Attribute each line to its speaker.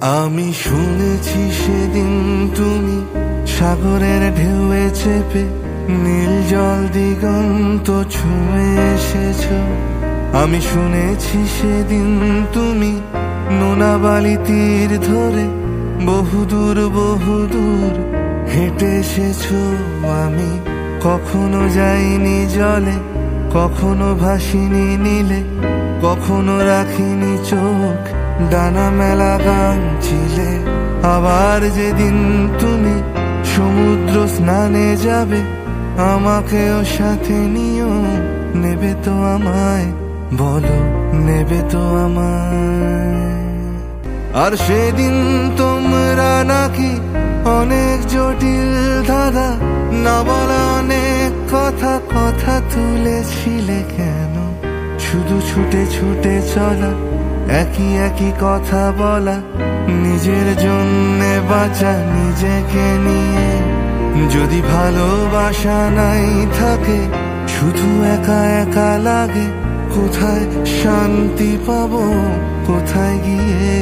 Speaker 1: আমি শুনেছি সেদিন তুমি সাগরের ঢেউয়ে চেপে নীল জল দিগন্ত ছুঁয়ে এসেছ। আমি শুনেছি সেদিন তুমি নোনা বালি তীর ধরে বহুদূর বহুদূর হেঁটে এসেছ। আমি কখনো যাইনি জলে, কখনো ভাসিনি নীলে, কখনো রাখিনি চোখ ডানা মেলা গান ছিলে। আবার যেদিন তুমি সমুদ্র স্নানে যাবে, আমাকেও সাথে নিও। নেবে তো আমায়, বলো নেবে তো আমায়? আর সেদিন তোমরা নাকি অনেক জটিল ধাঁধা, না বলা অনেক কথা কথা তুলেছিলে কেন? শুধু ছুটে ছুটে চলা, একই একই কথা বলা, নিজের জন্যে বাঁচা নিজেকে নিয়ে। যদি ভালোবাসা নাই থাকে, শুধু একা একা লাগে, কোথায় শান্তি পাবো, কোথায় গিয়ে